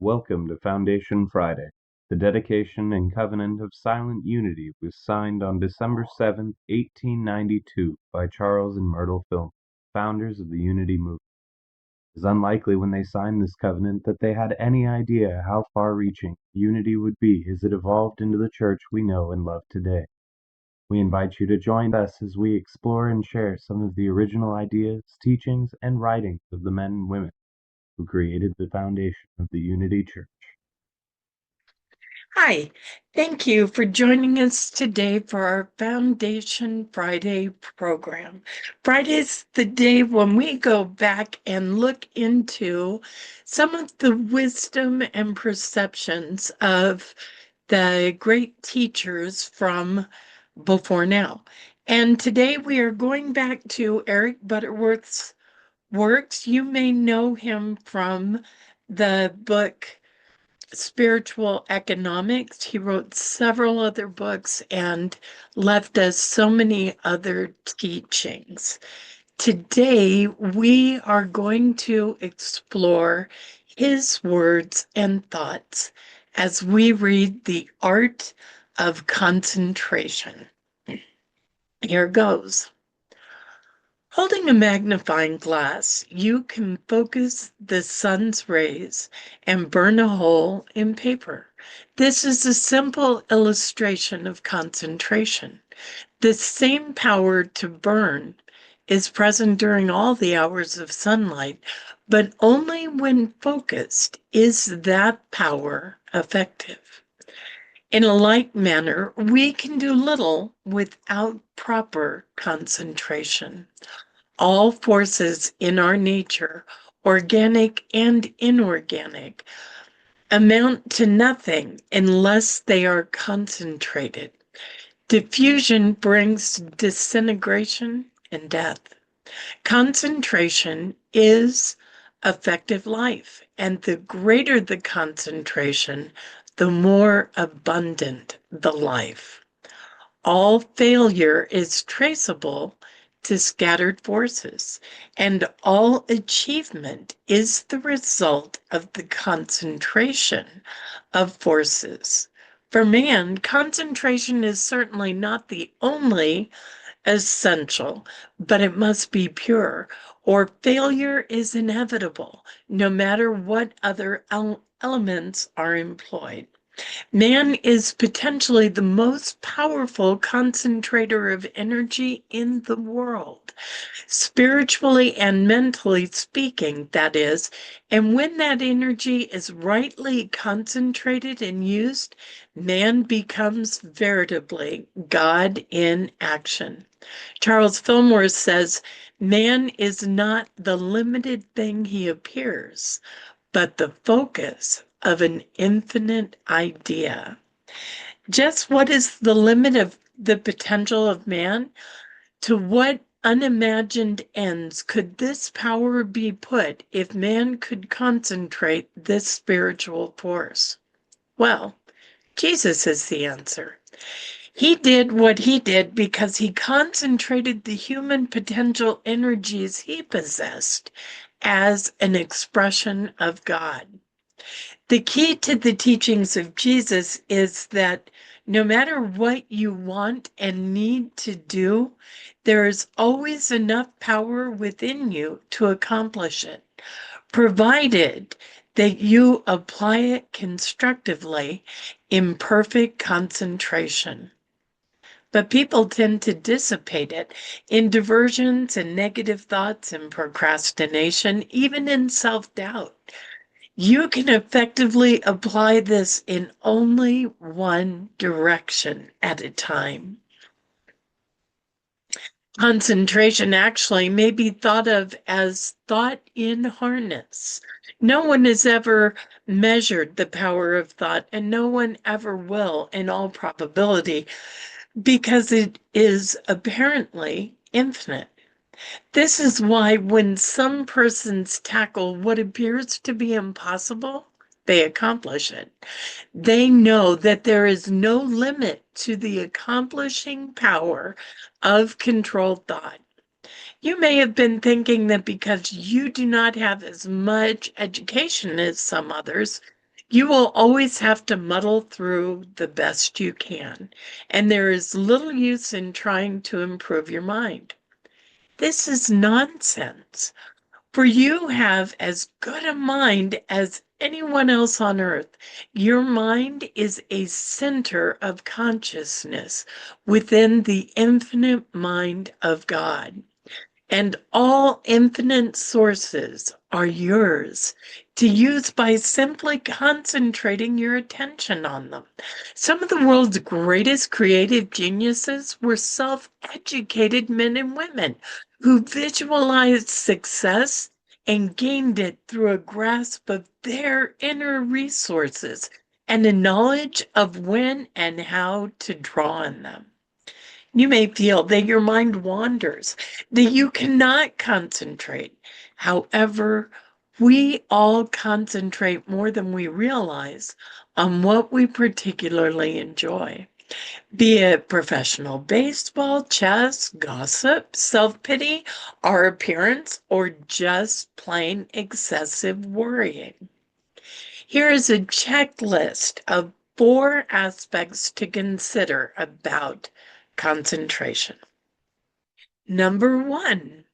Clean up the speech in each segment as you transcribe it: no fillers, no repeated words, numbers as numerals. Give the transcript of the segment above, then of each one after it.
Welcome to Foundation Friday. The dedication and covenant of silent unity was signed on December 7th, 1892 by Charles and Myrtle Fillmore, founders of the Unity movement. It is unlikely when they signed this covenant that they had any idea how far-reaching unity would be as it evolved into the church we know and love today. We invite you to join us as we explore and share some of the original ideas, teachings, and writings of the men and women who created the foundation of the Unity Church. Hi, thank you for joining us today for our Foundation Friday program. Friday's the day when we go back and look into some of the wisdom and perceptions of the great teachers from before now. And today we are going back to Eric Butterworth's works. You may know him from the book Spiritual Economics. He wrote several other books and left us so many other teachings. Today, we are going to explore his words and thoughts as we read The Art of Concentration. Here goes. Holding a magnifying glass, you can focus the sun's rays and burn a hole in paper. This is a simple illustration of concentration. The same power to burn is present during all the hours of sunlight, but only when focused is that power effective. In a like manner, we can do little without proper concentration. All forces in our nature, organic and inorganic, amount to nothing unless they are concentrated. Diffusion brings disintegration and death. Concentration is effective life, and the greater the concentration, the more abundant the life. All failure is traceable to scattered forces, and all achievement is the result of the concentration of forces. For man, concentration is certainly not the only essential, but it must be pure, or failure is inevitable, no matter what other elements are employed. Man is potentially the most powerful concentrator of energy in the world, spiritually and mentally speaking, that is. And when that energy is rightly concentrated and used, man becomes veritably God in action. Charles Fillmore says, man is not the limited thing he appears, but the focus of an infinite idea. Just what is the limit of the potential of man? To what unimagined ends could this power be put if man could concentrate this spiritual force? Well, Jesus is the answer. He did what he did because he concentrated the human potential energies he possessed as an expression of God. The key to the teachings of Jesus is that no matter what you want and need to do, there is always enough power within you to accomplish it, provided that you apply it constructively in perfect concentration. But people tend to dissipate it in diversions and negative thoughts and procrastination, even in self-doubt. You can effectively apply this in only one direction at a time. Concentration actually may be thought of as thought in harness. No one has ever measured the power of thought, and no one ever will, in all probability, because it is apparently infinite. This is why when some persons tackle what appears to be impossible, they accomplish it. They know that there is no limit to the accomplishing power of controlled thought. You may have been thinking that because you do not have as much education as some others, You will always have to muddle through the best you can, and there is little use in trying to improve your mind. This is nonsense. For you have as good a mind as anyone else on earth. Your mind is a center of consciousness within the infinite mind of God. And all infinite sources are yours to use by simply concentrating your attention on them. Some of the world's greatest creative geniuses were self-educated men and women who visualized success and gained it through a grasp of their inner resources and a knowledge of when and how to draw on them. You may feel that your mind wanders, that you cannot concentrate. However, we all concentrate more than we realize on what we particularly enjoy, be it professional baseball, chess, gossip, self-pity, our appearance, or just plain excessive worrying. Here is a checklist of 4 aspects to consider about concentration. Number 1,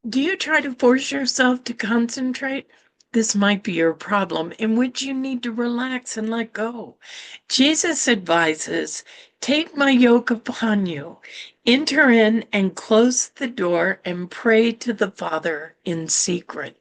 do you try to force yourself to concentrate? This might be your problem in which you need to relax and let go. Jesus advises, take my yoke upon you, enter in and close the door and pray to the Father in secret.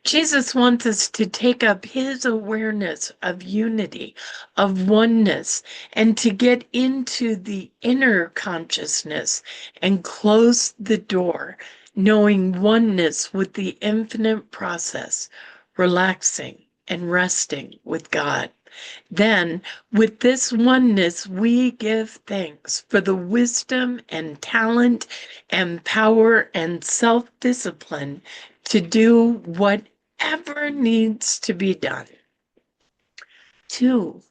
Jesus wants us to take up his awareness of unity, of oneness, and to get into the inner consciousness and close the door, knowing oneness with the infinite process, relaxing and resting with God. Then, with this oneness, we give thanks for the wisdom and talent and power and self-discipline to do whatever needs to be done. 2,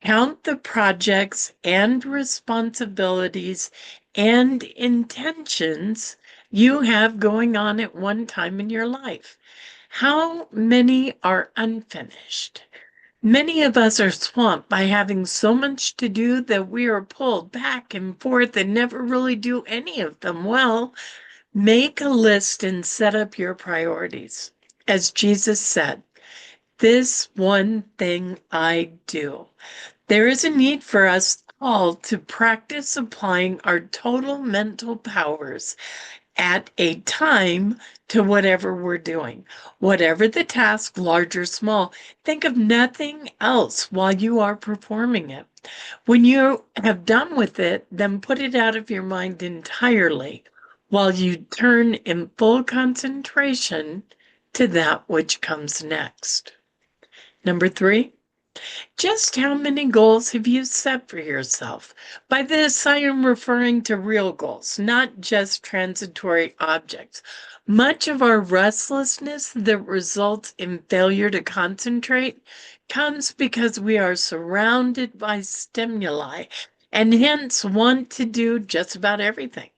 count the projects and responsibilities and intentions you have going on at one time in your life. How many are unfinished? Many of us are swamped by having so much to do that we are pulled back and forth and never really do any of them well. Make a list and set up your priorities. As Jesus said, this one thing I do. There is a need for us all to practice applying our total mental powers at a time to whatever we're doing. Whatever the task, large or small, think of nothing else while you are performing it. When you have done with it, then put it out of your mind entirely while you turn in full concentration to that which comes next. Number 3, just how many goals have you set for yourself? By this, I am referring to real goals, not just transitory objects. Much of our restlessness that results in failure to concentrate comes because we are surrounded by stimuli and hence want to do just about everything.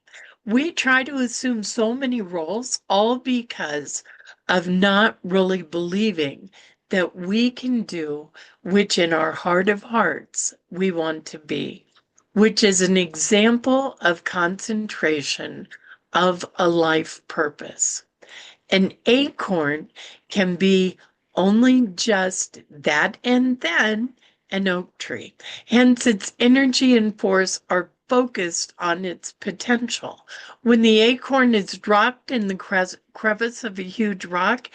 We try to assume so many roles, all because of not really believing that we can do which in our heart of hearts we want to be, which is an example of concentration of a life purpose. An acorn can be only just that and then an oak tree. Hence, its energy and force are focused on its potential. When the acorn is dropped in the crevice of a huge rock,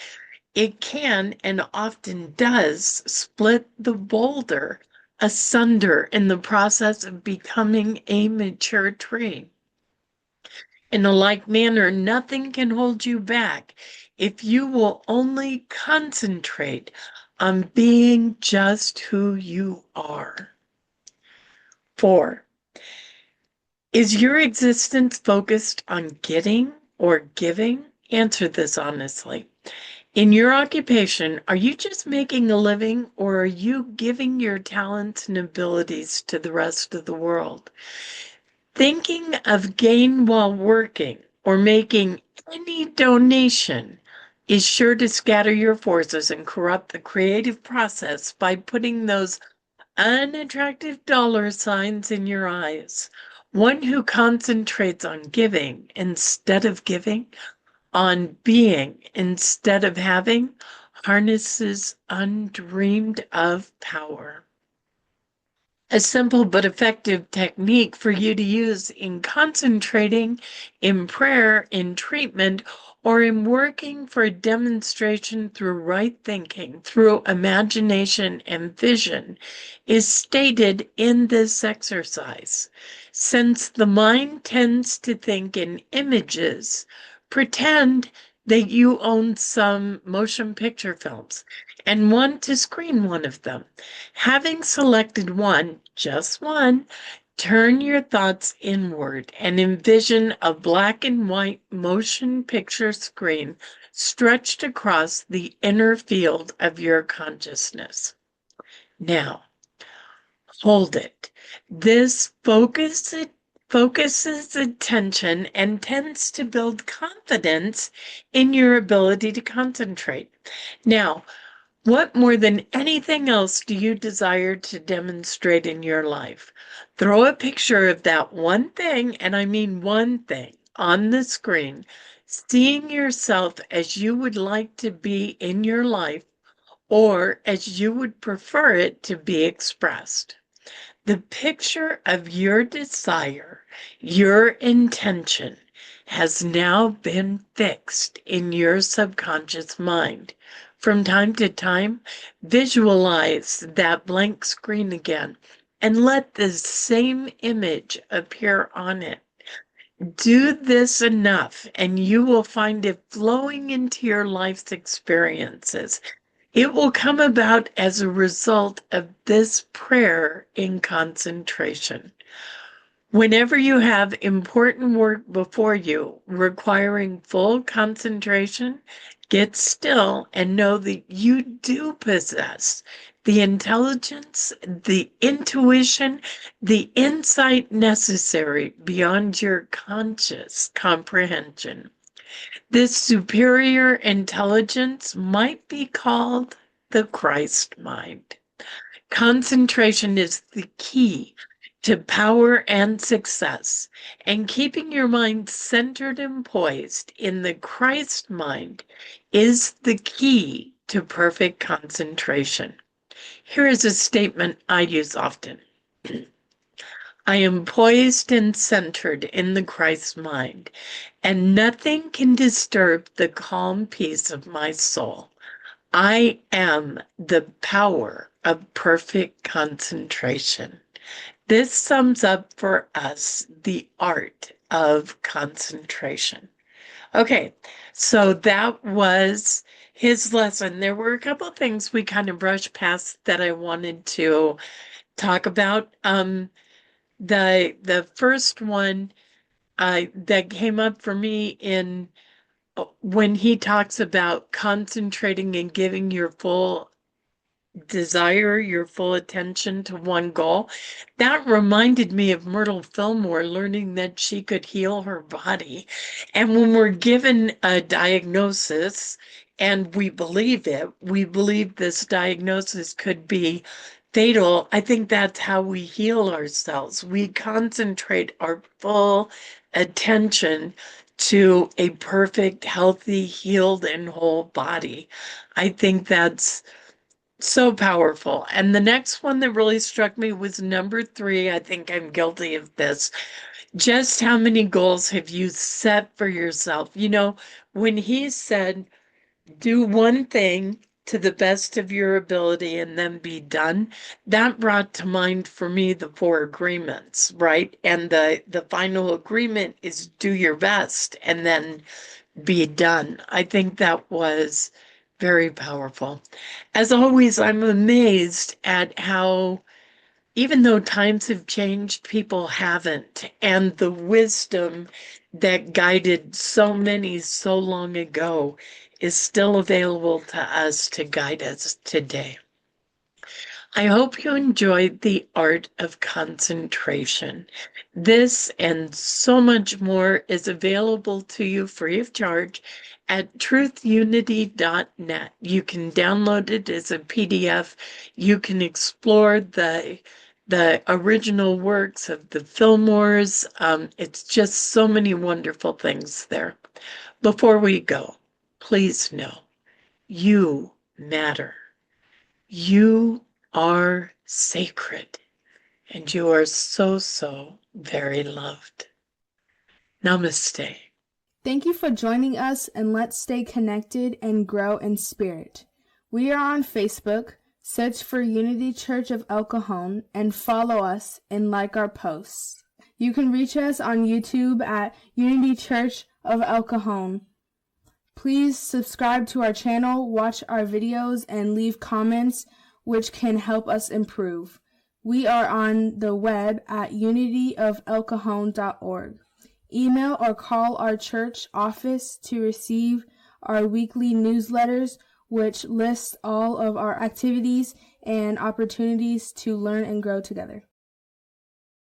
it can and often does split the boulder asunder in the process of becoming a mature tree. In a like manner, nothing can hold you back if you will only concentrate on being just who you are. 4, is your existence focused on getting or giving? Answer this honestly. In your occupation, are you just making a living or are you giving your talents and abilities to the rest of the world? Thinking of gain while working or making any donation is sure to scatter your forces and corrupt the creative process by putting those unattractive dollar signs in your eyes. One who concentrates on giving instead of giving, on being instead of having, harnesses undreamed of power. A simple but effective technique for you to use in concentrating, in prayer, in treatment, or in working for a demonstration through right thinking, through imagination and vision, is stated in this exercise. Since the mind tends to think in images, pretend that you own some motion picture films and want to screen one of them. Having selected one, just one, turn your thoughts inward and envision a black and white motion picture screen stretched across the inner field of your consciousness. Now, hold it. This focuses attention and tends to build confidence in your ability to concentrate. Now, what more than anything else do you desire to demonstrate in your life? Throw a picture of that one thing, and I mean one thing, on the screen, seeing yourself as you would like to be in your life or as you would prefer it to be expressed. The picture of your desire, your intention, has now been fixed in your subconscious mind. From time to time, visualize that blank screen again and let the same image appear on it. Do this enough, and you will find it flowing into your life's experiences. It will come about as a result of this prayer in concentration. Whenever you have important work before you requiring full concentration, get still and know that you do possess the intelligence, the intuition, the insight necessary beyond your conscious comprehension. This superior intelligence might be called the Christ mind. Concentration is the key to power and success, and keeping your mind centered and poised in the Christ mind is the key to perfect concentration. Here is a statement I use often. I am poised and centered in the Christ mind, and nothing can disturb the calm peace of my soul. I am the power of perfect concentration. This sums up for us the art of concentration. Okay, so that was his lesson. There were a couple of things we kind of brushed past that I wanted to talk about. The first one that came up for me in when he talks about concentrating and giving your full desire, your full attention to one goal, that reminded me of Myrtle Fillmore learning that she could heal her body. And when we're given a diagnosis and we believe it, we believe this diagnosis could be fatal. I think that's how we heal ourselves. We concentrate our full attention to a perfect, healthy, healed, and whole body. I think that's so powerful. And the next one that really struck me was number 3. I think I'm guilty of this. Just how many goals have you set for yourself? You know, when he said, do one thing to the best of your ability and then be done, that brought to mind for me the 4 agreements, right? And the final agreement is do your best and then be done. I think that was very powerful. As always, I'm amazed at how, even though times have changed, people haven't. And the wisdom that guided so many so long ago is still available to us to guide us today. I hope you enjoyed the art of concentration. This and so much more is available to you free of charge at truthunity.net. You can download it as a PDF. You can explore the original works of the Fillmores. It's just so many wonderful things there. Before we go, please know you matter. You are sacred, and you are so, so very loved. Namaste. Thank you for joining us, and let's stay connected and grow in spirit. We are on Facebook. Search for Unity Church of El Cajon and follow us and like our posts. You can reach us on YouTube at Unity Church of El Cajon. Please subscribe to our channel, watch our videos, and leave comments which can help us improve. We are on the web at unityofelcajon.org. Email or call our church office to receive our weekly newsletters, which lists all of our activities and opportunities to learn and grow together.